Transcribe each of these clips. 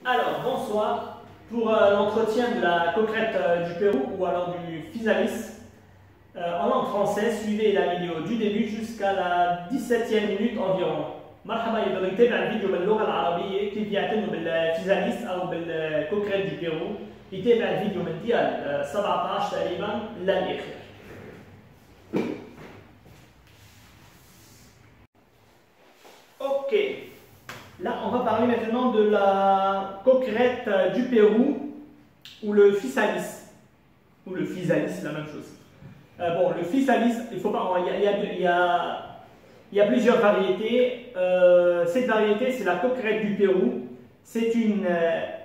Alors, bonsoir. Pour l'entretien de la coquerette du Pérou ou alors du physalis, en langue française, suivez la vidéo du début jusqu'à la 17e minute environ. مرحبا يقدر يتابع الفيديو باللغة العربية كيف يعتنوا بالفيزاليس أو بالكوكريت du Pérou. يتابع الفيديو من ديال 17 تقريبا للآخر. Ok. Là, on va parler maintenant de la coquerette du Pérou ou le physalis. Ou le physalis, la même chose. Bon, le physalis, il faut pas. Il y a plusieurs variétés. Cette variété, c'est la coquerette du Pérou. C'est une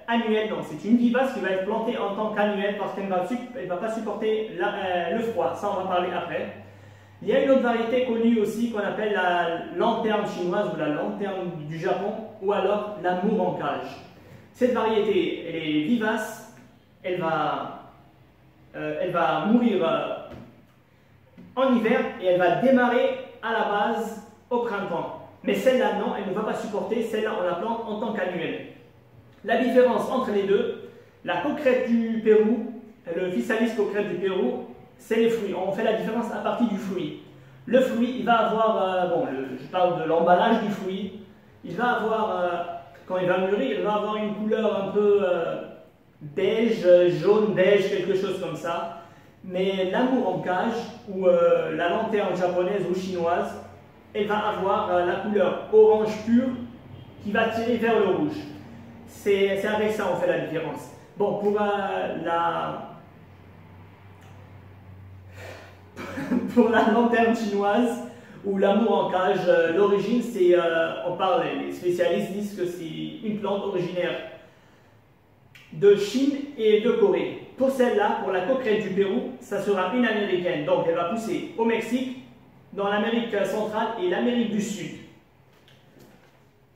annuelle, donc c'est une vivace qui va être plantée en tant qu'annuelle parce qu'elle ne va pas supporter le froid. Ça, on va parler après. Il y a une autre variété connue aussi qu'on appelle la lanterne chinoise ou la lanterne du Japon ou alors la moure en cage. Cette variété, elle est vivace, elle va mourir en hiver et elle va démarrer à la base au printemps. Mais celle-là, non, elle ne va pas supporter, celle-là, on la plante en tant qu'annuelle. La différence entre les deux, la coquerette du Pérou, le physalis coquerette du Pérou, c'est les fruits. On fait la différence à partir du fruit. Le fruit, il va avoir, je parle de l'emballage du fruit, il va avoir, quand il va mûrir, il va avoir une couleur un peu beige, jaune, beige, quelque chose comme ça. Mais l'amour en cage, ou la lanterne japonaise ou chinoise, elle va avoir la couleur orange pur qui va tirer vers le rouge. C'est avec ça qu'on fait la différence. Bon, pour pour la lanterne chinoise ou l'amour en cage, l'origine, c'est, les spécialistes disent que c'est une plante originaire de Chine et de Corée. Pour celle-là, pour la coquerette du Pérou, ça sera une américaine. Donc elle va pousser au Mexique, dans l'Amérique centrale et l'Amérique du Sud.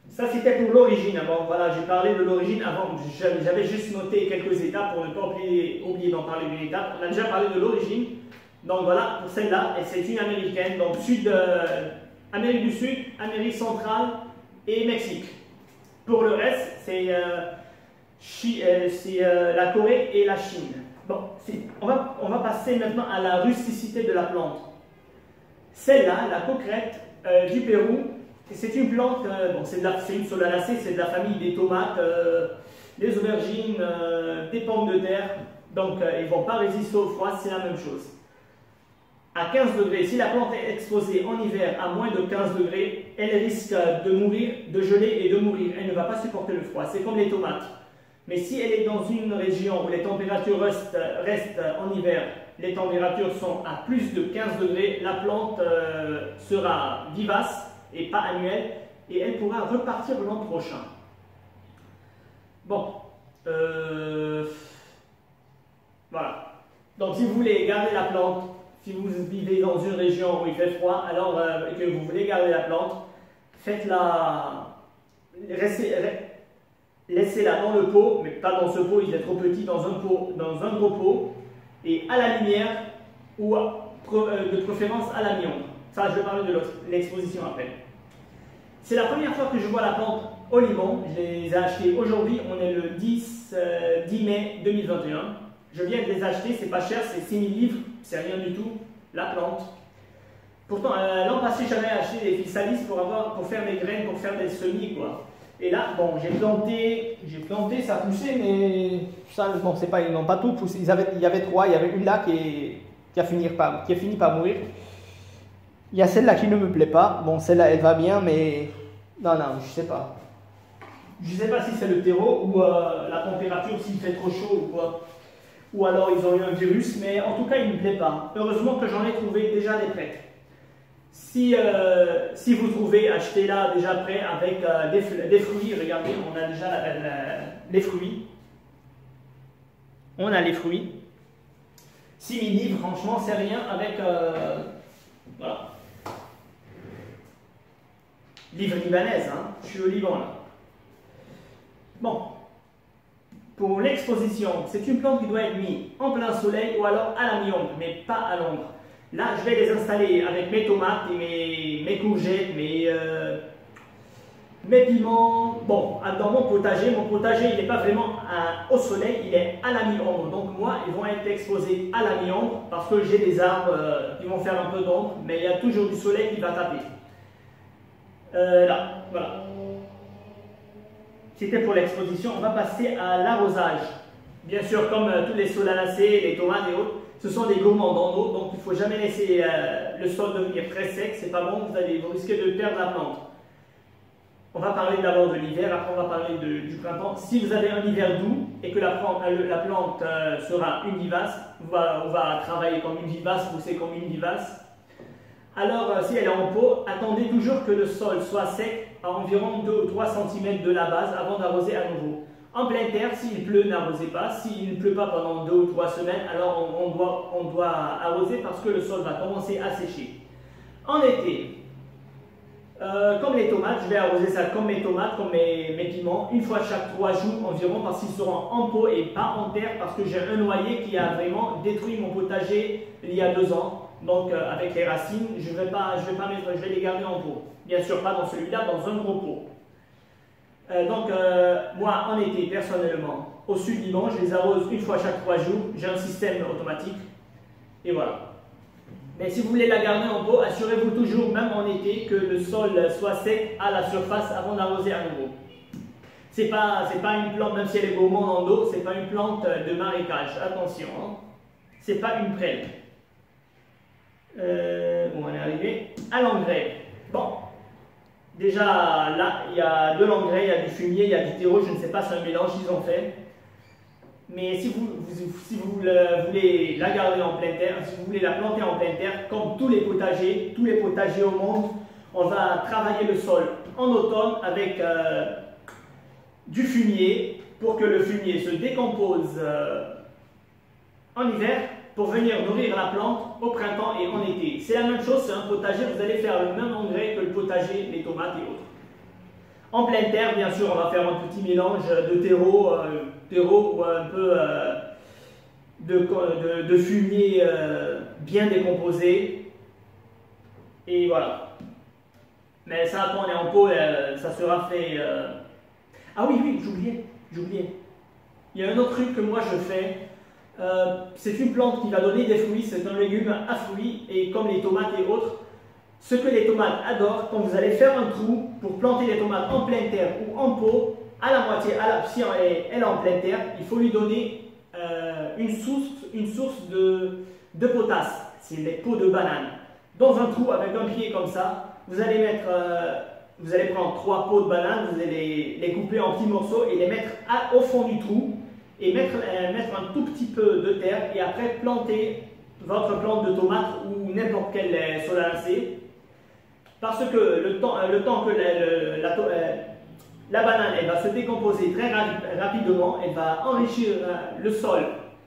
Ça, c'était pour l'origine. Bon, voilà, j'ai parlé de l'origine avant. J'avais juste noté quelques étapes pour ne pas oublier d'en parler d'une étape. On a déjà parlé de l'origine. Donc voilà, pour celle-là, c'est une américaine. Donc Amérique du Sud, Amérique centrale et Mexique. Pour le reste, c'est la Corée et la Chine. Bon, on va passer maintenant à la rusticité de la plante. Celle-là, la coquerette du Pérou, c'est une plante, c'est une solanacée, c'est de la famille des tomates, des aubergines, des pommes de terre. Donc, ils ne vont pas résister au froid, c'est la même chose. À 15 degrés, si la plante est exposée en hiver à moins de 15 degrés, elle risque de mourir, de geler et de mourir. Elle ne va pas supporter le froid. C'est comme les tomates. Mais si elle est dans une région où les températures restent en hiver, les températures sont à plus de 15 degrés, la plante sera vivace et pas annuelle et elle pourra repartir l'an prochain. Bon, voilà. Donc si vous voulez garder la plante, si vous vivez dans une région où il fait froid, alors et que vous voulez garder la plante, laissez-la dans le pot, mais pas dans ce pot, il est trop petit, dans un gros pot, et à la lumière ou de préférence à la mi-ombre. Ça, je vais parler de l'exposition après. C'est la première fois que je vois la plante au limon. Je les ai achetées aujourd'hui. On est le 10 mai 2021. Je viens de les acheter, c'est pas cher, c'est 6 000 livres, c'est rien du tout, la plante. Pourtant, l'an passé, j'avais acheté des physalis pour faire des graines, pour faire des semis, quoi. Et là, bon, j'ai planté, ça poussait, mais ça, bon, c'est pas, ils n'ont pas tout poussé. Il y avait trois, il y avait une là qui a fini par mourir. Il y a celle-là qui ne me plaît pas. Bon, celle-là, elle va bien, mais non, je sais pas. Je sais pas si c'est le terreau ou la température, s'il fait trop chaud ou quoi. Ou alors ils ont eu un virus, mais en tout cas, il ne me plaît pas. Heureusement que j'en ai trouvé déjà des prêts. Si vous trouvez, achetez-la déjà prêt avec des fruits. Regardez, on a déjà les fruits. On a les fruits. 6 000 livres, franchement, c'est rien avec... voilà. Livre libanaise, hein. Je suis au Liban là. Bon. Pour l'exposition, c'est une plante qui doit être mise en plein soleil ou alors à la mi-ombre, mais pas à l'ombre. Là, je vais les installer avec mes tomates et mes courgettes, Mes piments, bon, dans mon potager il n'est pas vraiment au soleil, il est à la mi-ombre. Donc moi, ils vont être exposés à la mi-ombre parce que j'ai des arbres qui vont faire un peu d'ombre, mais il y a toujours du soleil qui va taper. Là, voilà. C'était pour l'exposition. On va passer à l'arrosage. Bien sûr, comme tous les solanacées, les tomates et autres, ce sont des gourmands en eau, donc il ne faut jamais laisser le sol devenir très sec, c'est pas bon, vous risquez de perdre la plante. On va parler d'abord de l'hiver, après on va parler du printemps. Si vous avez un hiver doux et que la plante sera une vivace, on va travailler comme une vivace, pousser comme une vivace. Alors si elle est en pot, attendez toujours que le sol soit sec à environ 2 ou 3 cm de la base avant d'arroser à nouveau. En pleine terre, s'il pleut, n'arrosez pas. S'il ne pleut pas pendant 2 ou 3 semaines, alors on doit arroser parce que le sol va commencer à sécher. En été, comme les tomates, je vais arroser ça comme mes tomates, comme mes piments, une fois chaque 3 jours environ parce qu'ils seront en pot et pas en terre parce que j'ai un noyer qui a vraiment détruit mon potager il y a 2 ans. Donc avec les racines, je vais les garder en pot. Bien sûr pas dans celui-là, dans un gros pot. Moi en été personnellement, au sud Liban, je les arrose une fois chaque 3 jours. J'ai un système automatique et voilà. Mais si vous voulez la garder en pot, assurez-vous toujours, même en été, que le sol soit sec à la surface avant d'arroser à nouveau. C'est pas une plante, même si elle est gourmande en eau, c'est pas une plante de marécage. Attention, hein. C'est pas une prêle. Bon, on est arrivé à l'engrais. Bon, déjà là, il y a de l'engrais, il y a du fumier, il y a du terreau. Je ne sais pas, c'est un mélange qu'ils ont fait. Mais si vous voulez la garder en pleine terre, si vous voulez la planter en pleine terre, comme tous les potagers au monde, on va travailler le sol en automne avec du fumier pour que le fumier se décompose en hiver pour venir nourrir la plante au printemps et en été. C'est la même chose, c'est un potager, vous allez faire le même engrais que le potager, les tomates et autres. En pleine terre, bien sûr, on va faire un petit mélange de terreau ou un peu de fumier bien décomposé. Et voilà. Mais ça, quand on est en pot, ça sera fait... Ah oui, j'oubliais. Il y a un autre truc que moi je fais. C'est une plante qui va donner des fruits, c'est un légume à fruits, et comme les tomates et autres, ce que les tomates adorent, quand vous allez faire un trou pour planter les tomates en pleine terre ou en pot, à la moitié, si elle est en pleine terre, il faut lui donner une source de potasse, c'est les peaux de banane. Dans un trou avec un pied comme ça, vous allez prendre 3 peaux de banane, vous allez les couper en petits morceaux et les mettre au fond du trou et mettre un tout petit peu de terre et après planter votre plante de tomate ou n'importe quelle solanacée. Parce que le temps que la banane elle va se décomposer très rapidement, elle va enrichir le sol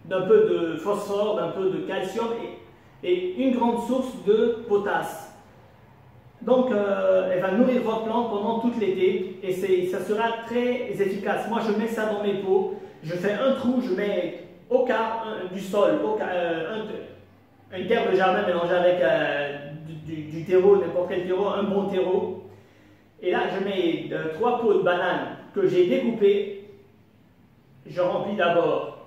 d'un peu de phosphore, d'un peu de calcium et une grande source de potasse. Donc elle va nourrir votre plante pendant tout l'été et ça sera très efficace. Moi je mets ça dans mes pots, je fais un trou, je mets au quart du sol, une terre de jardin mélangée avec du terreau, n'importe quel terreau, un bon terreau. Et là, je mets 3 pots de bananes que j'ai découpées. Je remplis d'abord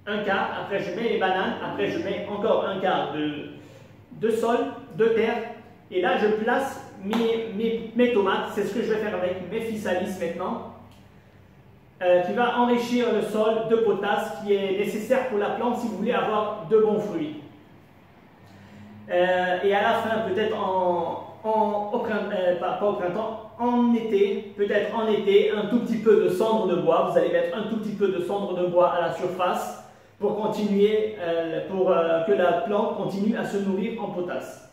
un quart, après je mets les bananes, après je mets encore un quart de sol, de terre. Et là, je place mes tomates. C'est ce que je vais faire avec mes physalis maintenant, qui va enrichir le sol de potasse qui est nécessaire pour la plante si vous voulez avoir de bons fruits. Et à la fin, peut-être pas au printemps, en été, peut-être en été, un tout petit peu de cendre de bois. Vous allez mettre un tout petit peu de cendre de bois à la surface pour continuer, que la plante continue à se nourrir en potasse.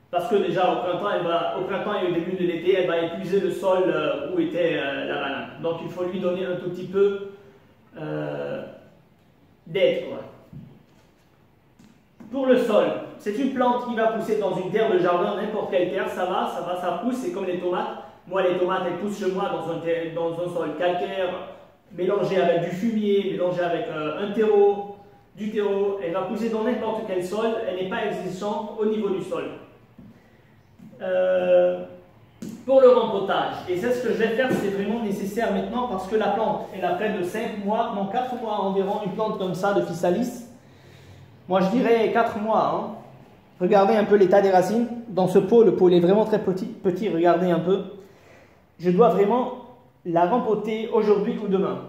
Parce que déjà au printemps et au début de l'été, elle va épuiser le sol où était la banane. Donc il faut lui donner un tout petit peu d'aide. Pour le sol, c'est une plante qui va pousser dans une terre de jardin, n'importe quelle terre, ça pousse, c'est comme les tomates. Moi, les tomates, elles poussent chez moi dans un sol calcaire, mélangé avec du fumier, mélangé avec du terreau. Elle va pousser dans n'importe quel sol, elle n'est pas existante au niveau du sol. Pour le rempotage, et c'est ce que je vais faire, c'est vraiment nécessaire maintenant parce que la plante, elle a près de 5 mois, non 4 mois environ, une plante comme ça de physalis. Moi je dirais 4 mois. Hein. Regardez un peu l'état des racines. Dans ce pot, le pot est vraiment très petit, regardez un peu. Je dois vraiment la rempoter aujourd'hui ou demain.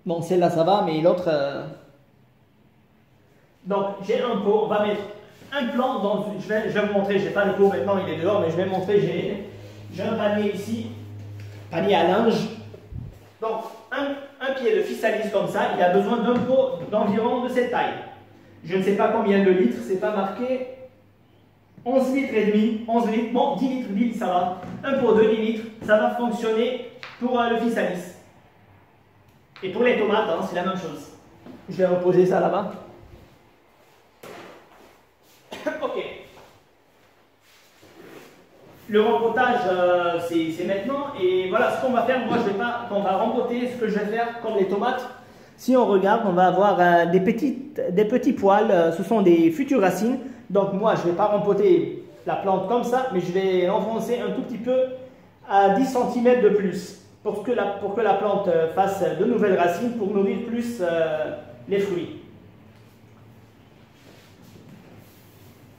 Bon, celle-là ça va, mais l'autre... Donc j'ai un pot, on va mettre un plant dans... Je vais vous montrer, je n'ai pas le pot maintenant, il est dehors, mais je vais vous montrer, j'ai un panier ici, panier à linge. Donc un pied de physalis comme ça, il a besoin d'un pot d'environ de cette taille. Je ne sais pas combien de litres, c'est pas marqué. 11 litres et demi, 11 litres, bon 10 litres, 10 litres ça va. Un pot de 10 litres, ça va fonctionner pour le physalis. Et pour les tomates, hein, c'est la même chose. Je vais reposer ça là-bas. Ok. Le rempotage, c'est maintenant. Et voilà ce qu'on va faire. Moi, je vais pas. Quand on va rempoter, ce que je vais faire, comme les tomates, si on regarde, on va avoir des petits poils. Ce sont des futures racines. Donc, moi, je ne vais pas rempoter la plante comme ça, mais je vais enfoncer un tout petit peu à 10 cm de plus pour que la plante fasse de nouvelles racines pour nourrir plus les fruits.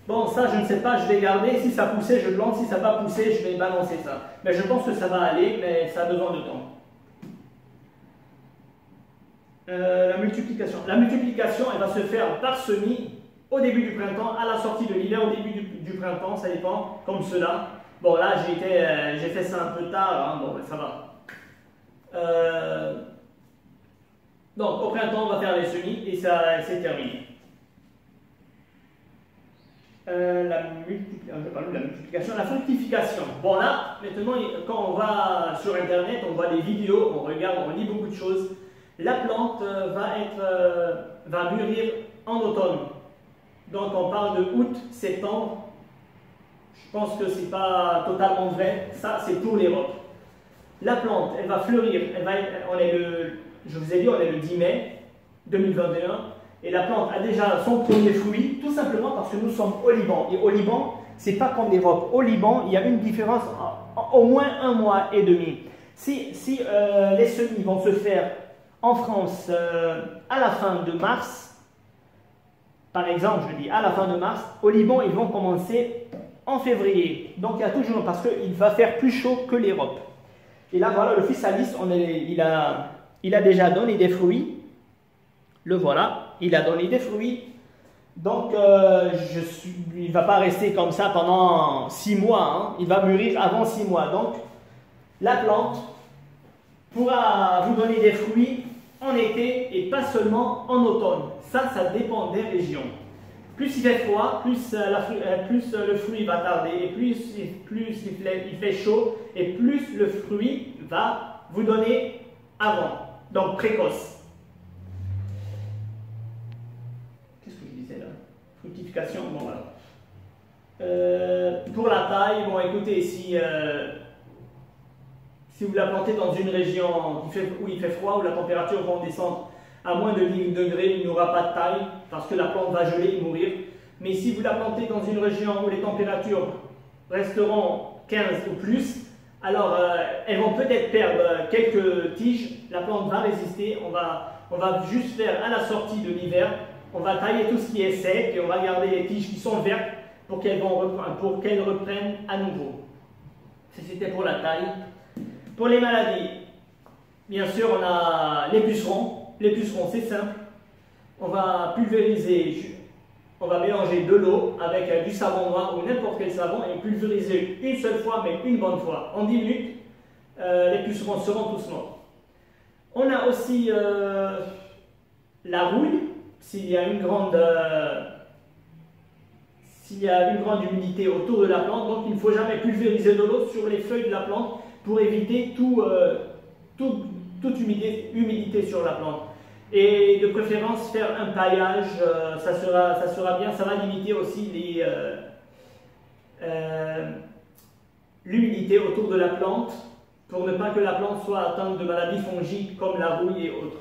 Bon, ça, je ne sais pas, je vais garder. Si ça poussait, je plante. Si ça va pas pousser, je vais balancer ça. Mais je pense que ça va aller, mais ça a besoin de temps. La multiplication. La multiplication, elle va se faire par semis au début du printemps, à la sortie de l'hiver, au début du printemps, ça dépend, comme cela. Bon, là, j'ai fait ça un peu tard, hein, bon, ben, ça va. Donc, au printemps, on va faire les semis et ça, c'est terminé. La multiplication, la fructification. Bon là, maintenant, quand on va sur Internet, on voit des vidéos, on regarde, on lit beaucoup de choses. La plante va mûrir en automne. Donc on parle de août, septembre. Je pense que c'est pas totalement vrai. Ça, c'est pour l'Europe. La plante, elle va fleurir. Je vous ai dit, on est le 10 mai 2021. Et la plante a déjà son premier fruit, tout simplement parce que nous sommes au Liban. Et au Liban, c'est pas comme l'Europe. Au Liban, il y a une différence au moins 1 mois et demi. Si les semis vont se faire en France à la fin de mars, par exemple, je dis à la fin de mars, au Liban, ils vont commencer en février. Donc il y a toujours, parce qu'il va faire plus chaud que l'Europe. Et là, voilà, le physalis, il a déjà donné des fruits. Le voilà, il a donné des fruits. Donc, il ne va pas rester comme ça pendant 6 mois. Hein. Il va mûrir avant 6 mois. Donc, la plante pourra vous donner des fruits en été et pas seulement en automne. Ça dépend des régions. Plus il fait froid, plus le fruit va tarder, et plus il fait chaud, et plus le fruit va vous donner avant. Donc, précoce. Fructification, bon voilà. Pour la taille, bon écoutez, si vous la plantez dans une région où il fait froid, où la température va descendre à moins de 10 degrés, il n'y aura pas de taille parce que la plante va geler et mourir. Mais si vous la plantez dans une région où les températures resteront 15 ou plus, alors elles vont peut-être perdre quelques tiges, la plante va résister, on va juste faire à la sortie de l'hiver. On va tailler tout ce qui est sec et on va garder les tiges qui sont vertes pour qu'elles reprennent à nouveau. C'était pour la taille. Pour les maladies, bien sûr, on a les pucerons. Les pucerons, c'est simple. On va pulvériser, on va mélanger de l'eau avec du savon noir ou n'importe quel savon et pulvériser une seule fois, mais une bonne fois. En 10 minutes, les pucerons seront tous morts. On a aussi la rouille. S'il y a une grande humidité autour de la plante, donc il ne faut jamais pulvériser de l'eau sur les feuilles de la plante pour éviter toute humidité sur la plante. Et de préférence faire un paillage, ça sera bien, ça va limiter aussi l'humidité autour de la plante pour ne pas que la plante soit atteinte de maladies fongiques comme la rouille et autres.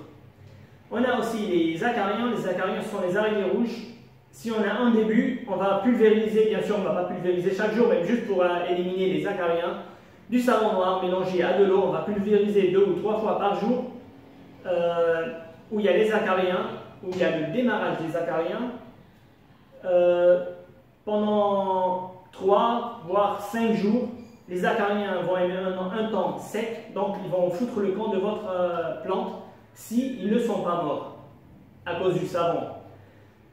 On a aussi les acariens. Les acariens sont les araignées rouges. Si on a un début, on va pulvériser, bien sûr on ne va pas pulvériser chaque jour, mais juste pour éliminer les acariens, du savon noir mélangé à de l'eau, on va pulvériser 2 ou 3 fois par jour, où il y a les acariens, où il y a le démarrage des acariens, pendant 3 voire 5 jours. Les acariens vont aimer un temps sec, donc ils vont foutre le camp de votre plante s'ils ne sont pas morts à cause du savon.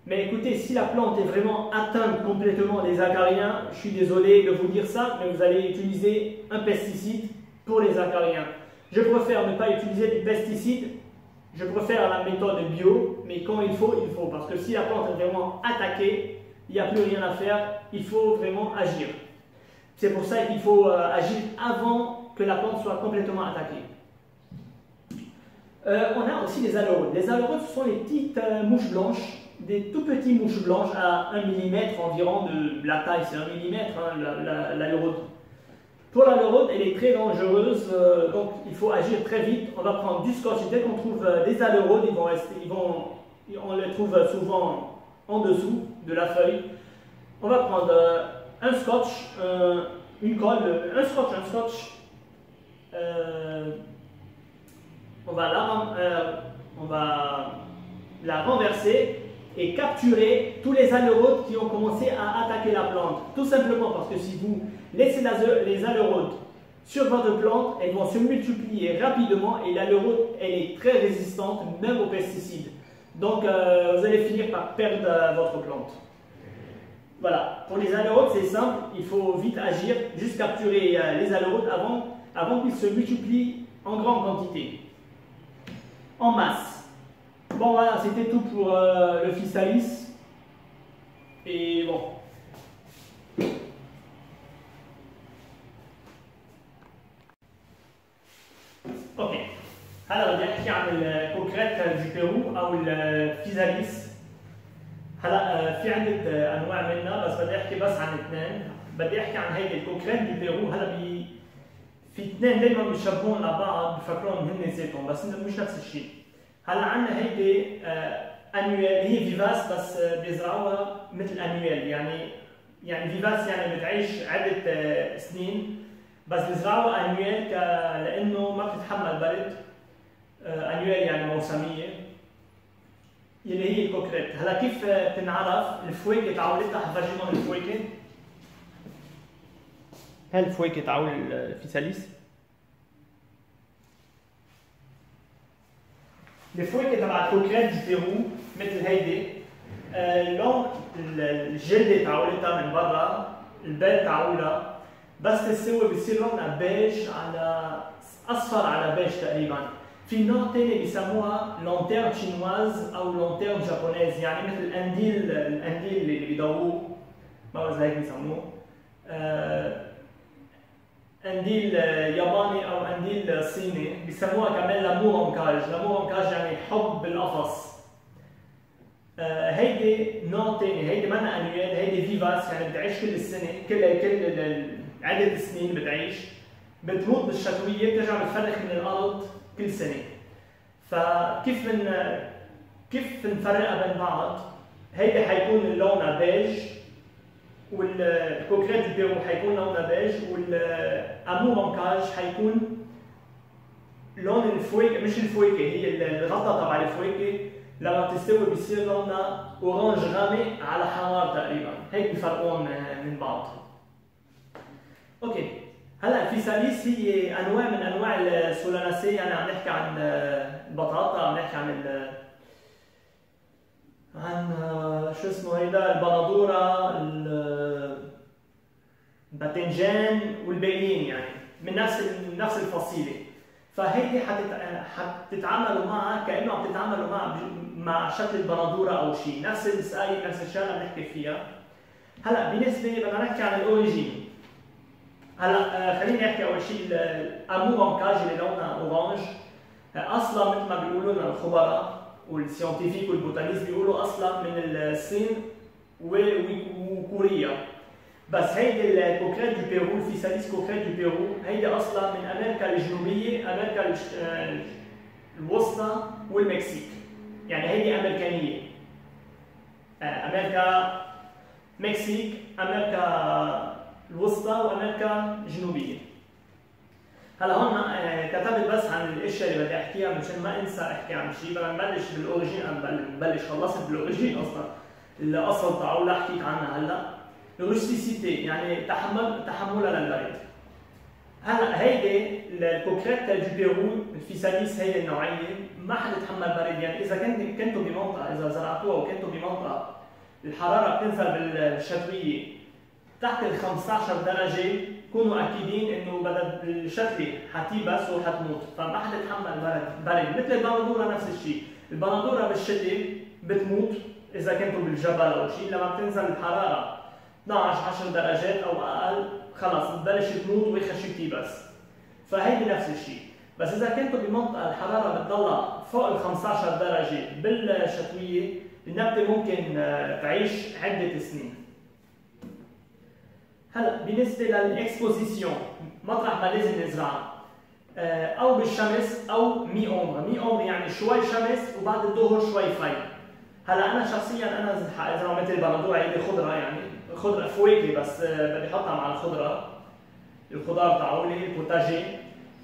Mais écoutez, si la plante est vraiment atteinte complètement des acariens, je suis désolé de vous dire ça, mais vous allez utiliser un pesticide pour les acariens. Je préfère ne pas utiliser des pesticides, je préfère la méthode bio, mais quand il faut, il faut. Parce que si la plante est vraiment attaquée, il n'y a plus rien à faire, il faut vraiment agir. C'est pour ça qu'il faut agir avant que la plante soit complètement attaquée. On a aussi les aleurodes. Les aleurodes, ce sont les petites mouches blanches, des tout petits mouches blanches à 1 mm environ de la taille, c'est 1 mm hein, l'aleurode. Pour l'aleurode, elle est très dangereuse, donc il faut agir très vite. On va prendre du scotch et dès qu'on trouve des aleurodes, on les trouve souvent en dessous de la feuille. On va prendre un scotch, une colle, un scotch. On va la renverser et capturer tous les aleurodes qui ont commencé à attaquer la plante. Tout simplement parce que si vous laissez les aleurodes sur votre plante, elles vont se multiplier rapidement et l'aleurode, elle est très résistante même aux pesticides. Donc vous allez finir par perdre votre plante. Voilà, pour les aleurodes c'est simple, il faut vite agir, juste capturer les aleurodes avant qu'ils se multiplient en grande quantité, en masse. Bon voilà, c'était tout pour le Physalis. Et bon. Ok. هلا بدي احكي عن الكوكريت du Pérou او الفيزاليس. هلا في عدة انواع منها بس بدي احكي بس عن اثنين. بدي احكي عن هيدي الكوكريت du Pérou. هلا في اثنين دائما بيشبهون لبعض بفكرون هن زيتهم بس مش نفس الشيء. هلا عندنا هيدي انويل، هي فيفاس بس بيزرعوها مثل انويل، يعني فيفاس يعني بتعيش عدة سنين بس بيزرعوها انويل لانه ما بتتحمل برد. انويل يعني موسميه اللي هي الكوكريت. هلا كيف بتنعرف؟ الفواكه تعولتها، حفرجيكم الفواكه. هاي الفواكه تعول الفيساليس. الفواكه تبع الكوكريت دي بيرو مثل هيدي، لون الجلده تعولتها من برا، البال تعولها، بس تستوي بصير لونها بيج على اصفر على بيج تقريبا. في نوع ثاني بيسموها لونتيرن شينواز او لونتيرن جابونيز، يعني مثل القنديل اللي بيضووه، ما بعرف هيك بيسموه، قنديل ياباني او قنديل صيني. بيسموها كمان لامورونكاج. لامورونكاج يعني حب بالقفص. هيدي نوع ثاني، هيدي منا انويل، هيدي فيفاس يعني بتعيش كل السنه، كل عدة سنين بتعيش، بتموت بالشتويه، بترجع بتفرخ من الارض كل سنه. فكيف كيف نفرقها بين بعض؟ هيدي حيكون لونها بيج، والكوكريت دي بيرو حيكون لونها بيج، والامورونكاج حيكون لون الفواكه، مش الفواكه، هي الغطا تبع الفواكه لما بتستوي بيصير لونها اورانج غامق على حمار تقريبا، هيك بيفرقون من بعض. اوكي، هلا الفيساليس هي انواع من انواع السولاناسيه، يعني عم نحكي عن البطاطا، عم نحكي عن شو اسمه هيدا، البندوره، الباذنجان والباقيين، يعني من نفس الفصيله. فهيدي حتتعاملوا معها كانه عم تتعاملوا مع شكل البندوره او شيء، نفس السقايه، نفس الشغله عم نحكي فيها. هلا بالنسبه بدنا نحكي عن الاوريجين. هلا خليني احكي اول شيء الامورونكاج اللي لونها اورانج، اصلا مثل ما بيقولوا لنا الخبراء والسيونتيفيك والبوتانيست بيقولوا اصلا من الصين وكوريا. بس هيدي الكوكريت دو بيرو، الفيساليس كوكريت دو بيرو، هيدي اصلا من امريكا الجنوبيه، امريكا الوسطى والمكسيك، يعني هيدي امريكانيه. امريكا مكسيك، امريكا الوسطى وامريكا الجنوبيه. هلا هون كتبت بس عن الاشياء اللي بدي احكيها مشان ما انسى احكي عن شيء. بدنا نبلش بالاوريجين، بلش خلصت بالاوريجين اصلا الاصل تاعه اللي حكيت عنها هلا. الروستيسيتي يعني تحملها للبرد. هلا هيدي الكوكريت دو بيرو الفيساليس، هي النوعيه ما حدا يتحمل برد. يعني اذا كنتوا بمنطقه، اذا زرعتوها وكنتوا بمنطقه الحراره بتنزل بالشتويه تحت ال 15 درجه، كونوا اكيدين انه بدل الشتله حتيبس وحتموت، فما حدا يتحمل برد. مثل البندوره نفس الشيء، البندوره بالشتاء بتموت اذا كنتوا بالجبل او شيء، لما بتنزل الحراره 12 10 درجات او اقل خلص بتبلش تموت ويخشي تيبس. فهيدي نفس الشيء، بس اذا كنتوا بمنطقه الحراره بتضلها فوق ال 15 درجه بالشتويه، النبته ممكن تعيش عده سنين. هلا بالنسبه للاكسبوزيسيون، مطرح ما لازم نزرعها او بالشمس او مي اومبر يعني شوي شمس وبعد الظهر شوي في. هلا انا شخصيا انا ازرع مثل البندوره، هيدي خضره يعني خضره فواكه، بس بدي احطها مع الخضار تاعولي البوتاجي،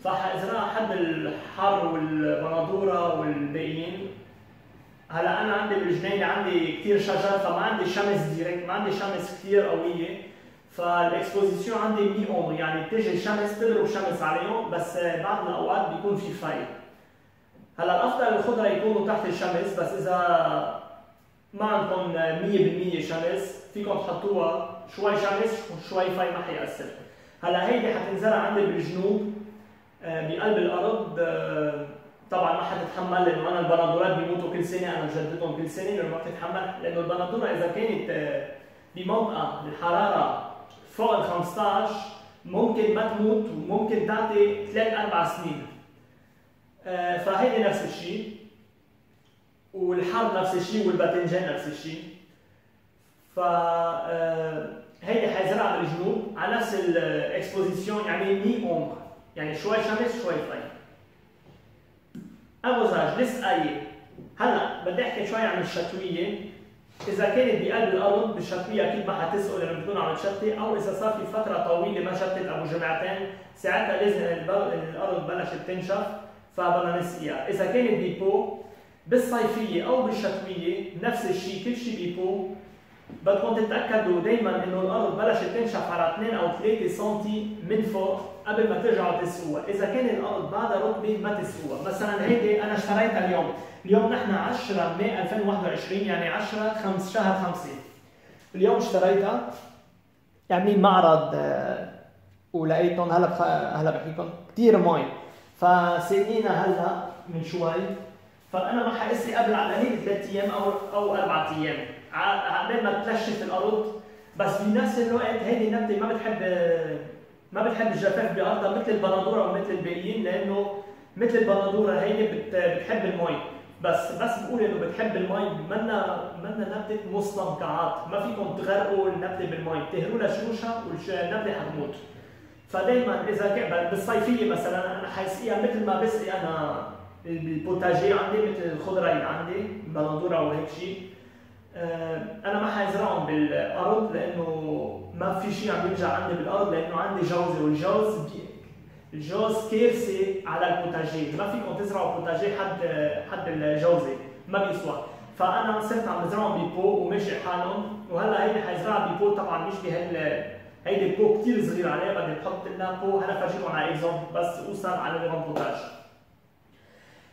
فحازرعها حد الحر والبندوره والباقيين. هلا انا عندي بالجنينه عندي كثير شجر، فما عندي شمس ديريكت، ما عندي شمس كثير قويه، فالاكسبوزيسيون عندي مي اومبر يعني بتيجي الشمس تضرب شمس عليهم، بس بعض الاوقات بيكون في فايض. هلا الافضل الخضره يكونوا تحت الشمس، بس اذا ما عندكم 100% شمس فيكم تحطوها شوي شمس وشوي فاي ما حيأثر. هلا هيدي حتنزرع عندي بالجنوب بقلب الارض، طبعا ما حتتحمل لانه انا البندورات بيموتوا كل سنه، انا بجددهم كل سنه لانه ما بتتحمل، لانه البندوره اذا كانت بمنطقه الحراره فوق ال 15 ممكن ما تموت وممكن تعطي 3-4 سنين. فهيدي نفس الشيء، والحرب نفس الشيء، والباذنجان نفس الشيء. هيدي حيزرعها بالجنوب على نفس الاكسبوزيسيون يعني مي اومبر، يعني شوي شمس شوي فاي. ابوزاج لسقايه. هلا بدي احكي شوي عن الشتويه. اذا كانت بقلب الارض بالشتويه اكيد ما حتسقوا لانه بتكون عم تشتي، او اذا صار في فتره طويله ما شتت ابو جمعتين، ساعتها لازم الارض بلشت تنشف فبدنا نسقيها. اذا كانت ببو بالصيفيه او بالشتويه نفس الشيء، كل شيء ببو بدكم تتاكدوا دائما انه الارض بلشت تنشف على 2 أو 3 سم من فوق قبل ما ترجعوا تسقوها. اذا كان الارض بعدها رطبه ما تسقوها. مثلا هيدي انا اشتريتها اليوم نحن 10 ماي 2021 يعني 10 شهر 5. اليوم اشتريتها عاملين معرض ولقيتهم هلا بحكي لكم كثير مي، فسقينا هلا من شوي، فانا ما حاسي قبل على هيك 3 ايام او 4 ايام عقبال ما تنشف الارض. بس بنفس الوقت هيدي النبته ما بتحب الجفاف بارضها مثل البندوره ومثل الباقيين، لانه مثل البندوره هيدي بتحب المي، بس بقول انه بتحب المي، منا نبته مستنقعات، ما فيكم تغرقوا النبته بالمي، بتهروا لها شروشها والنبته حتموت. فدائما اذا بالصيفيه مثلا انا حيسقيها مثل ما بسقي انا البوتاجي عندي، مثل الخضره اللي عندي بندوره وهيك شيء. انا ما حيزرعهم بالارض لانه ما في شيء عم يرجع عندي بالارض، لانه عندي جوزه، الجوز كارثه على البوتاجي، ما فيكم تزرعوا بوتاجي حد الجوزه ما بيسوى. فانا صرت عم بزرعهم ببو وماشي حالهم، وهلا هيدي حيزرعها ببو طبعا مش هيدي البو كثير صغير عليها، بدي بحط لها بو. هلا فرجيكم على اكزومبل بس اوصل على الرمبوتاج.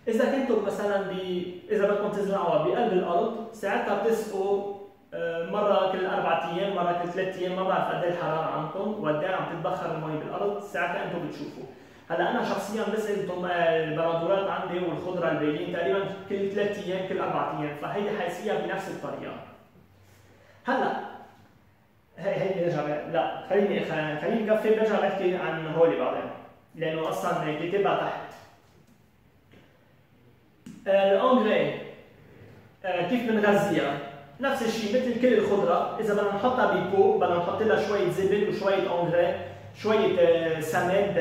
اذا كنتم مثلا اذا بدكم تزرعوها بقلب الارض ساعتها بتسقوا مره كل 4 ايام مره كل 3 ايام، ما بعرف قد ايه الحراره عندكم وقد ايه عم تتبخر المي بالارض، ساعتها انتم بتشوفوا. هلا انا شخصيا بسقي البندورات عندي والخضره الباقيين تقريبا كل 3 ايام كل 4 ايام، فهيدي حيسقيها بنفس الطريقه. هلا هيدي برجع لا خليني نكفي، برجع بحكي عن هولي بعدين لانه اصلا كاتبها تحت. الانجري كيف بنغذيها؟ نفس الشيء مثل كل الخضره، اذا بدنا نحطها ببو بدنا نحط لها شويه زبد وشويه انجري، شويه سماد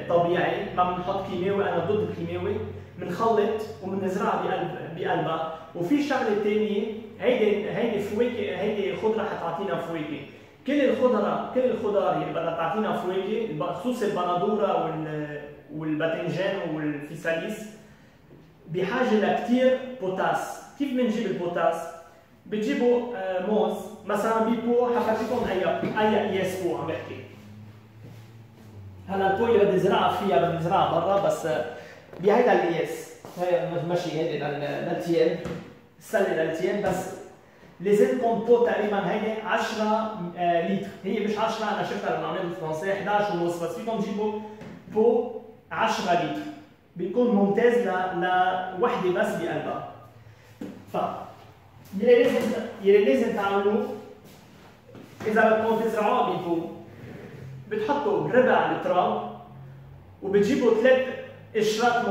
طبيعي، ما بنحط كيماوي، انا ضد الكيماوي، بنخلط وبنزرعها بقلبها. وفي شغله ثانيه هيدي فواكه، هيدي خضره حتعطينا فواكه. كل الخضار اللي بدها تعطينا فواكه بخصوص البندوره والباذنجان والفيساليس بحاجه لكثير بوتاس. كيف بنجيب البوتاس؟ بتجيبوا موز مثلا بيبو، حفرجيكم اي قياس بو عم بحكي. هلا البو اللي بدي زرعها فيها بدي زرعها برا، بس بهيدا القياس هي ماشي هيدي للتياب، السله للتياب، بس لازمكم بو تقريبا هيدي 10 لتر، هي مش 10 انا شفتها بالعمليه بالفرنسيه 11 ونص، بس فيكم تجيبوا بو 10 لتر بيكون ممتاز لوحده بس بقلبها. ف يلي لازم تعملوه اذا بدكم تزرعوها ببو، بتحطوا ربع التراب وبتجيبوا 3 قشرات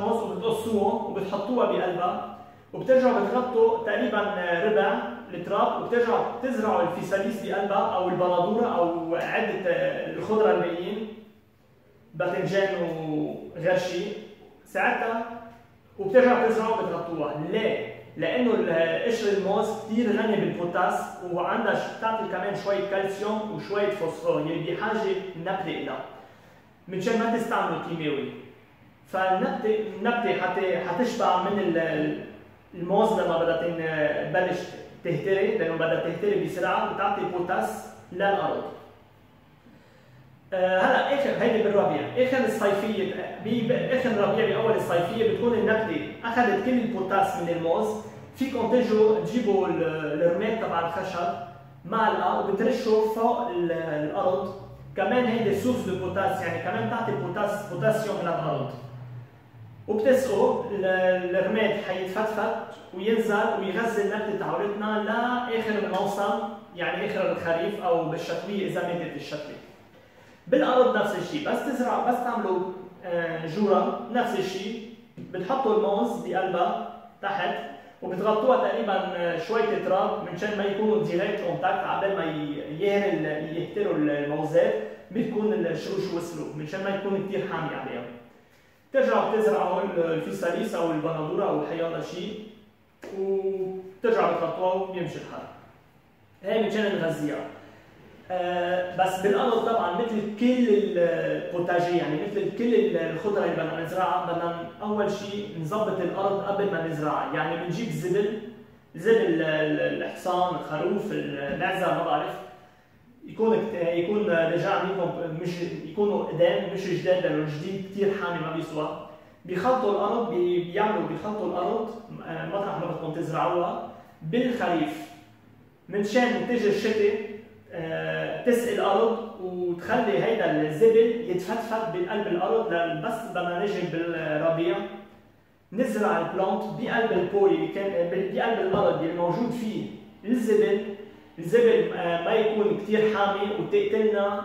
موز وبتقصوهم وبتحطوها بقلبها، وبترجعوا بتغطوا تقريبا ربع التراب، وبترجعوا تزرعوا الفيساليس بقلبها او البندوره او عده الخضره الباقيين، باذنجان وغير شيء ساعتها، وبترجعوا تزرعوا وبتغطوها. ليه؟ لانه قشر الموز كثير غني بالبوتاس وعندها بتعطي كمان شويه كالسيوم وشويه فوسفور اللي بحاجه النبته لها. منشان ما تستعملوا كيماوي. فالنبته حتشبع من الموز لما بدها تبلش تهتري، لانه بدها تهتري بسرعه وتعطي بوتاس للارض. هلا هيدي بالربيع، اخر الصيفيه باخر الربيع باول الصيفيه بتكون النبته اخذت كل البوتاس من الموز، فيكم تجوا تجيبوا الرماد تبع الخشب معلقه وبترشوا فوق الارض، كمان هيدي سورس البوتاس، يعني كمان تعطي بوتاسيوم للارض. وبتسقوا الرماد حيتفتفت وينزل ويغذي النبته تبعولتنا لاخر الموسم، يعني اخر الخريف او بالشتويه اذا ماتت الشتويه. بالارض نفس الشيء، بس تزرعوا بس تعملوا جوره نفس الشيء، بتحطوا الموز بقلبها تحت وبتغطوها تقريبا شويه تراب منشان ما يكونوا ديريكت كونتاكت، عبال ما يهتروا الموزات بتكون الشروش وصلوا منشان ما يكون كثير حامي عليها. بترجعوا بتزرعوا الفيساليس او البندوره او حيالله شيء وبترجعوا بتغطوها وبيمشي الحال. هي منشان نغذيها. بس بالارض طبعا مثل كل البوتاجي، يعني مثل كل الخضره اللي بدنا نزرعها، بدنا اول شيء نظبط الارض قبل ما نزرعها، يعني بنجيب زبل الحصان، الخروف، المعزه، ما بعرف، يكون رجع منكم، مش يكونوا قدام مش جداد، لانه جديد كثير حامي ما بيسوى. بيخلطوا الارض، بيخلطوا الارض مطرح ما بدكم تزرعوها بالخريف منشان تيجي الشتاء تسقي الارض وتخلي هيدا الزبل يتفتفت بقلب الارض، بس بدنا نجي بالربيع نزرع البلانت بقلب البو اللي كان بقلب الارض اللي موجود فيه الزبل ما يكون كثير حامي وتقتلنا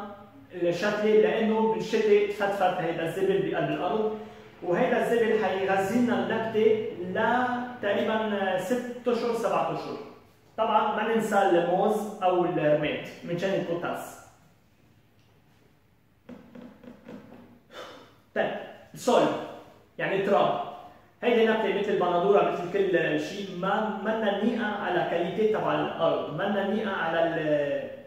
الشتله، لانه بالشتاء تفتفت هيدا الزبل بقلب الارض، وهيدا الزبل حيغذي لنا النبته لتقريبا 6 اشهر 7 اشهر. طبعا ما ننسى الموز او الرماد منشان البوتاس. طيب السول يعني التراب، هيدي نبته مثل البندوره مثل كل شيء، ما لنا نيئه على كاليتي تبع الارض، ما لنا نيئه على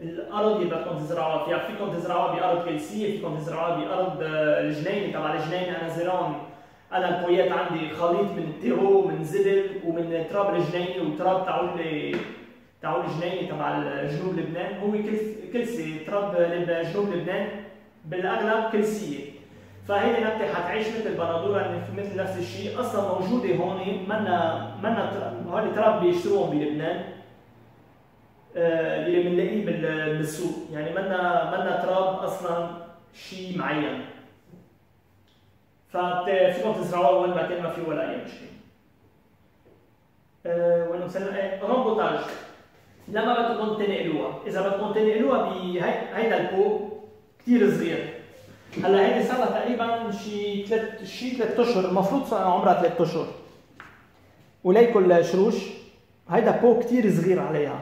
الارض اللي بدكم تزرعوها فيها، فيكم تزرعوها بارض كلسيه، فيكم تزرعوها بارض الجنينه تبع الجنينه. انا زرعون، انا البويات عندي خليط من التيرو ومن زبل ومن تراب الجنينه وتراب تاعول الجنينه تبع جنوب لبنان، هو كلسي تراب جنوب لبنان بالاغلب كلسيه. فهيدي نبته حتعيش مثل البندوره مثل نفس الشيء، اصلا موجوده هون، منا هول تراب بيشتروهم بلبنان اللي بنلاقيه بالسوق، يعني منا تراب اصلا شيء معين. ففيكم تزرعوها وين ما كان، ما في ولا اي مشكله. وين وصلنا؟ رامبوتاج. لما بدكم تنقلوها، اذا بدكم تنقلوها بهيدا البو كثير صغير، هلا هيدي صار لها تقريبا شي 3 اشهر، المفروض صار عمرها 3 اشهر. وليكن الشروش، هيدا بو كثير صغير عليها.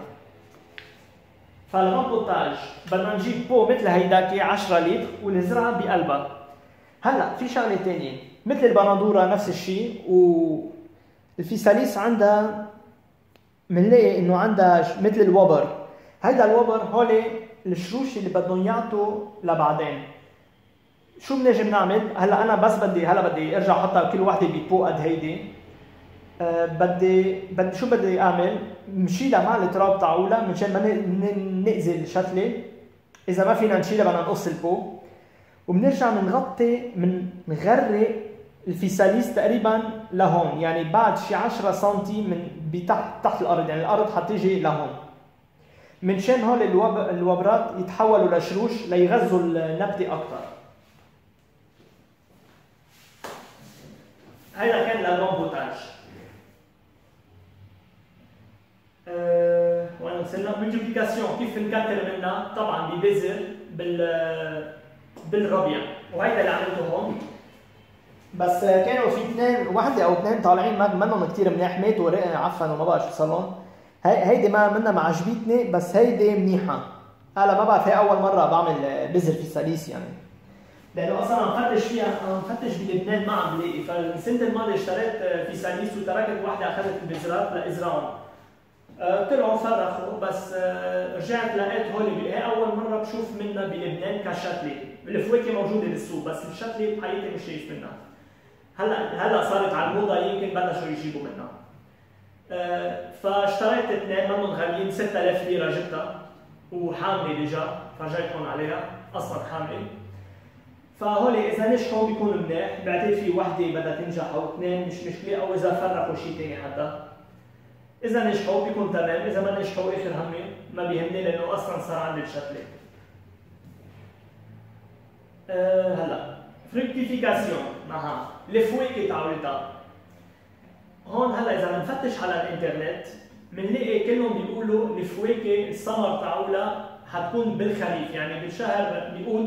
فالرامبوتاج بدنا نجيب بو مثل هيداكي 10 لتر ونزرعها بقلبها. هلا في شغله ثانيه مثل البندوره نفس الشيء، والفيساليس عندها بنلاقي انه عندها مثل الوبر. هيدا الوبر هول الشروش اللي بدهم يعطوا لبعدين. شو بنجي بنعمل؟ هلا انا بس بدي ارجع احطها كل وحده ببو قد هيدي. بدي شو بدي اعمل؟ بنشيلها مع التراب تاعولها منشان ما نأذي الشتله. اذا ما فينا نشيلها بدنا نقص البو، وبنرجع بنغرق الفيساليس تقريبا لهون، يعني بعد شي 10 سم من تحت الارض، يعني الارض حتيجي لهون، منشان هول الوبرات يتحولوا لشروش ليغذوا النبته اكثر. هيدا كان للرامبوتاج. وين وصلنا؟ ملتيبليكاسيون، كيف نكتر منها؟ طبعا ببذر بالربيع، وهيدا اللي عملته هون. بس كانوا في وحده او اثنين طالعين منهم كثير منيح، ماتوا عفن وما بعرف شو صار لهم. هيدي منها ما عجبتني، بس هيدي منيحه. هلا ما بعرف، هي اول مره بعمل بذر في ساليس يعني، لانه اصلا عم فتش فيها، عم فتش بلبنان ما عم بلاقي. فالسنه الماضيه اشتريت في ساليس وتركت وحده اخذت البذرات لازرعهم. طلعوا فرخوا، بس رجعت لقيت هول هي اول مره بشوف منها بلبنان كشتله. الفواكه موجوده بالسوق، بس الشتله بحياتي مش شايف منها. هلا صارت على الموضه، يمكن بلشوا يجيبوا منها. فاشتريت اثنين منهم غاليين، 6000 ليره جبتها وحامله ديجا، فرجيتهم عليها اصلا حامله. فهول اذا نجحوا بيكونوا منيح، بعتقد في وحده بدها تنجح او اثنين مش مشكله، او اذا فرقوا شيء ثاني حتى. اذا نجحوا بيكون تمام، اذا ما نجحوا اخر همي ما بيهمني، لانه اصلا صار عندي الشتله. هلا فريكتيفيكاسيون معها الفواكه تاعولتها. هون هلا اذا بنفتش على الانترنت بنلاقي كلهم بيقولوا الفواكه الثمر تاعولها حتكون بالخريف، يعني بالشهر بيقول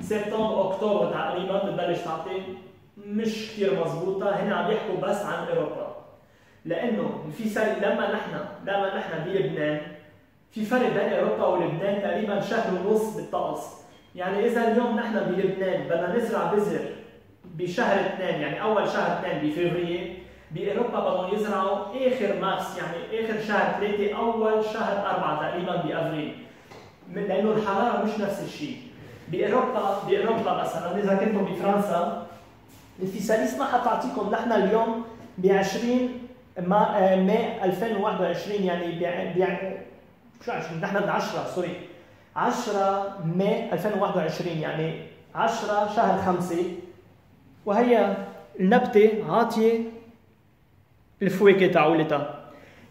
سبتمبر اكتوبر تقريبا بتبلش تعطي. مش كثير مضبوطه، هنا عم يحكوا بس عن اوروبا، لانه لما نحن بلبنان في فرق بين اوروبا ولبنان تقريبا شهر ونص بالطقس. يعني اذا اليوم نحن بلبنان بدنا نزرع بذر بشهر 2، يعني اول شهر 2 بفبراير، باوروبا بدهم يزرعوا اخر مارس، يعني اخر شهر 3 اول شهر 4 تقريبا بافريل، لانه الحراره مش نفس الشيء. باوروبا مثلا اذا كنتم بفرنسا الفيساليس ما حتعطيكم. نحن اليوم ب 20 ماي 2021، يعني شو 20؟ نحن ب 10 ماي 2021، يعني 10 شهر 5، وهي النبته عاطيه الفواكه تاعولتها.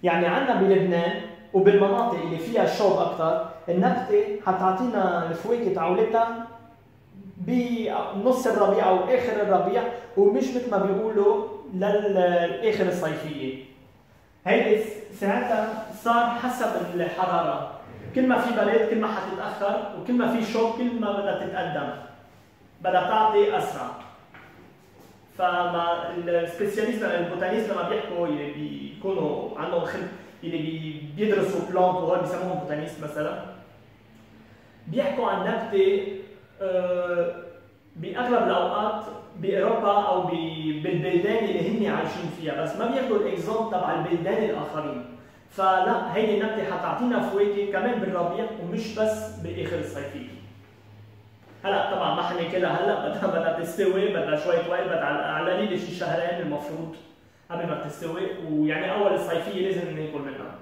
يعني عندنا بلبنان وبالمناطق اللي فيها شوب اكثر، النبته حتعطينا الفواكه تاعولتها بنص الربيع او اخر الربيع، ومش مثل ما بيقولوا للاخر الصيفيه. هيدي ساعتها صار حسب الحراره، كل ما في برد كل ما حتتاخر، وكل ما في شوب كل ما بدها تتقدم، بدها تعطي اسرع. فما السبيسياليست البوتانيست لما بيحكوا اللي بيكونوا عندهم اللي بيدرسوا بلانت وهول بيسموهم بوتانيست مثلا، بيحكوا عن نبته باغلب الاوقات باوروبا او بالبلدان اللي هن عايشين فيها، بس ما بياخذوا الاكزامبل تبع البلدان الاخرين. فلا، هيدي النبته حتعطينا فواكه كمان بالربيع ومش بس باخر الصيفيه. هلا طبعا ما حناكلها هلا، بدها تستوي، بدها شويه وقت، بدها على القليل شي شهرين المفروض قبل ما تستوي، ويعني اول الصيفيه لازم ناكل منها.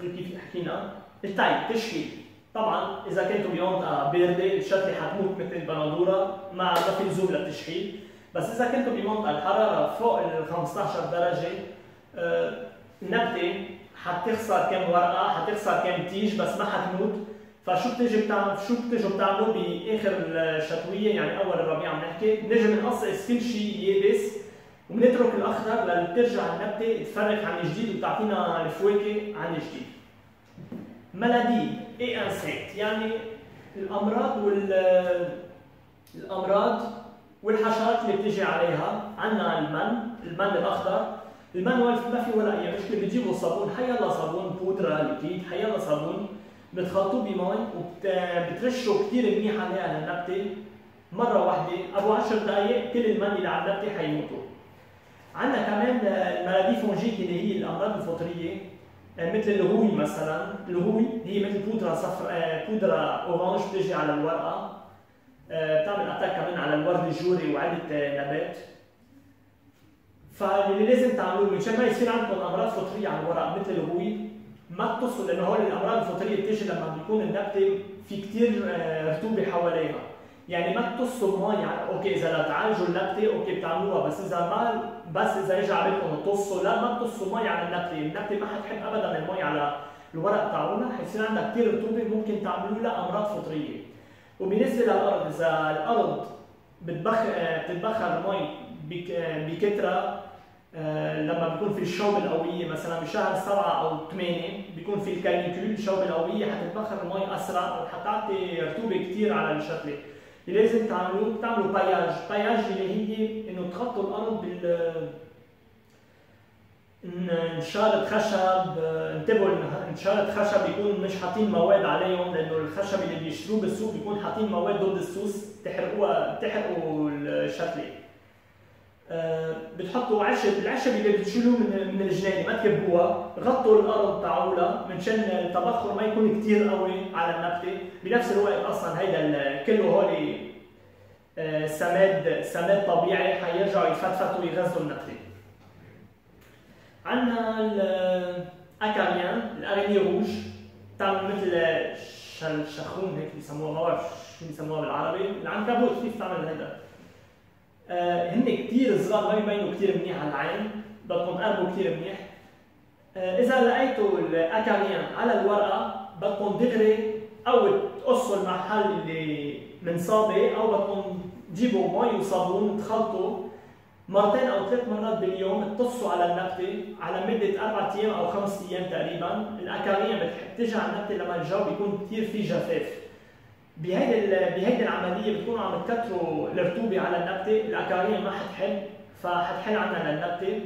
كيف حكينا؟ التايب تشكيل. طبعا اذا كنتوا بمنطقه بارده الشتله حتموت مثل البندوره، ما في لزوم للتشكيل. بس اذا كنتوا بمنطقه الحراره فوق ال 15 درجه، النبته حتخسر كم ورقه، حتخسر كم تيج، بس ما حتموت. فشو بتجوا بتعملوا باخر الشتويه، يعني اول الربيع عم نحكي، بنجي بنقصقص كل شيء يابس وبنترك الاخضر لترجع النبته تفرخ عن جديد وتعطينا الفواكه عن جديد. ملادي اي انسكت، يعني الامراض والحشرات اللي بتيجي عليها. عندنا المن الاخضر. المن ما في ولا اي مشكله، بتجيبوا صابون، حيلا صابون بودره ليكيد، حيلا صابون بتخلطوه بمي وبترشوا كثير منيح عليها للنبته مره واحده، ابو 10 دقائق كل المن اللي على النبته حيموتوا. عندنا كمان الملادي فونجيك اللي هي الامراض الفطريه مثل الغوي مثلا. الغوي هي مثل بودره صفراء، بودره اورانج بتجي على الورقه، بتعمل اتاك كمان على الورد الجوري وعده نبات. فاللي لازم تعملوه مشان ما يصير عندكم امراض فطريه على الورق مثل الغوي، ما تقصوا، لانه هول الامراض الفطريه بتيجي لما بيكون النبته في كثير رطوبه حواليها. يعني ما تقصوا المي، اوكي اذا لتعالجوا النبته اوكي بتعملوها، بس اذا ما اذا اجى على بالكم تقصوا، لا ما تقصوا مي على النبته، النبته ما حتحب ابدا المي على الورق تاعونا، حيصير عندها كثير رطوبه ممكن تعملوا لها امراض فطريه. وبالنسبه للارض، اذا الارض بتتبخر المي بكثره، لما بيكون في الشوب القويه مثلا بشهر 7 أو 8 بيكون في الكانيكول، الشوب القويه حتتبخر المي اسرع وحتعطي رطوبه كثير على الشتله. اللي لازم تعملوا باياج اللي هي انه تغطوا الارض نشارة خشب. انتبهوا نشارة خشب بيكون مش حاطين مواد عليهم، لانه الخشب اللي بيشتروه بالسوق بيكون حاطين مواد ضد السوس بتحرقوا الشتله. بتحطوا العشب اللي بتشيلوه من الجنينه ما تكبوها، غطوا الارض تاعولها منشان التبخر ما يكون كثير قوي على النبته. بنفس الوقت اصلا هيدا كله هول سماد طبيعي حيرجعوا يفتفتوا ويغذوا النبته. عندنا الاكاريان، الارينيه روج، بتعمل مثل الشخون هيك بيسموها، ما بعرف شو بيسموها بالعربي، العنكبوت كيف تعمل هيدا. هن كثير صغار ما بيبينوا كثير منيح على العين، بدكم تقربوا كثير منيح. اذا لقيتوا الاكاريان على الورقه بدكم دغري او تقصوا المحل اللي منصابه، او بدكم تجيبوا مي وصابون تخلطوا مرتين او 3 مرات باليوم، تقصوا على النبته على مده 4 ايام او 5 ايام تقريبا. الاكاريان بتحب تيجي على النبته لما الجو بيكون كثير فيه جفاف. بهيدي العمليه بتكونوا عم تكثروا الرطوبه على النبته، الاكاريان ما حتحب فحتحل عنها للنبته،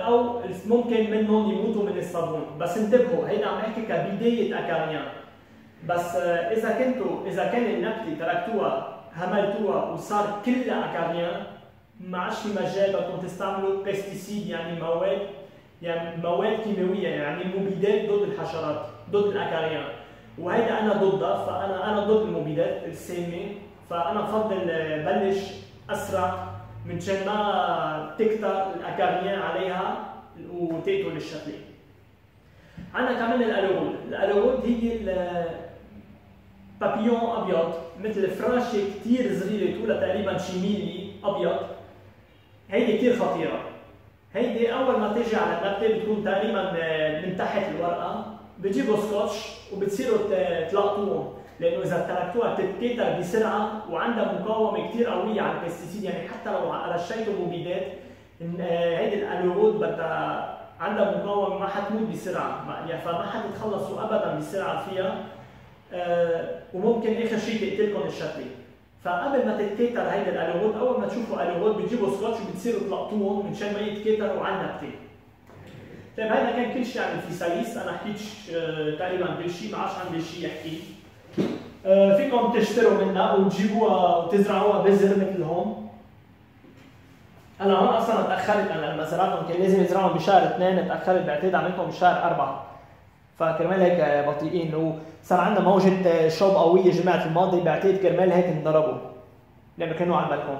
او ممكن منهم يموتوا من الصابون. بس انتبهوا هيدا عم احكي كبدايه اكاريان، بس اذا كان النبته تركتوها هملتوها وصار كلها اكاريان، ما عادش في مجال بدكم تستعملوا بيستيسيد، يعني مواد كيماويه، يعني مبيدات ضد الحشرات ضد الاكاريان. وهيدا انا ضدها، فانا ضد المبيدات السامه، فانا بفضل بلش اسرع منشان ما تكتر الاكاريان عليها وتقتل الشتله. عندنا كمان الالورود هي بابيون ابيض مثل فراشه كثير صغيره طولها تقريبا شي ميلي ابيض. هيدي كثير خطيره. هيدي اول ما تيجي على النبته بتكون تقريبا من تحت الورقه، بتجيبوا سكوتش وبتصيروا تلقطوهم، لانه اذا تركتوها بتتكاثر بسرعه وعندها مقاومه كثير قويه على البستيسيد. يعني حتى لو رشيتوا مبيدات، هيدي الالورود بدها عندها مقاومه ما حتموت بسرعه، فما حتتخلصوا ابدا بسرعه فيها، وممكن اخر شيء تقتلكم الشتله. فقبل ما تتكاثر هيدي الالورود، اول ما تشوفوا الورود بتجيبوا سكوتش وبتصيروا تلقطوهم منشان ما يتكاثروا على النبته. طيب هذا كان كل شيء عن الفيساليس، انا حكيت تقريبا كل شيء، ما عادش عندي شيء احكي. فيكم تشتروا منها وتجيبوها وتزرعوها بذر مثل هون. انا هون اصلا تاخرت، انا لما زرعتهم كان لازم ازرعهم بشهر 2، تاخرت بعتقد عملتهم بشهر 4، فكرمال هيك بطيئين. وصار عندنا موجة شوب قوية الجمعة الماضي، بعتقد كرمال هيك انضربوا لانه كانوا على البلكون.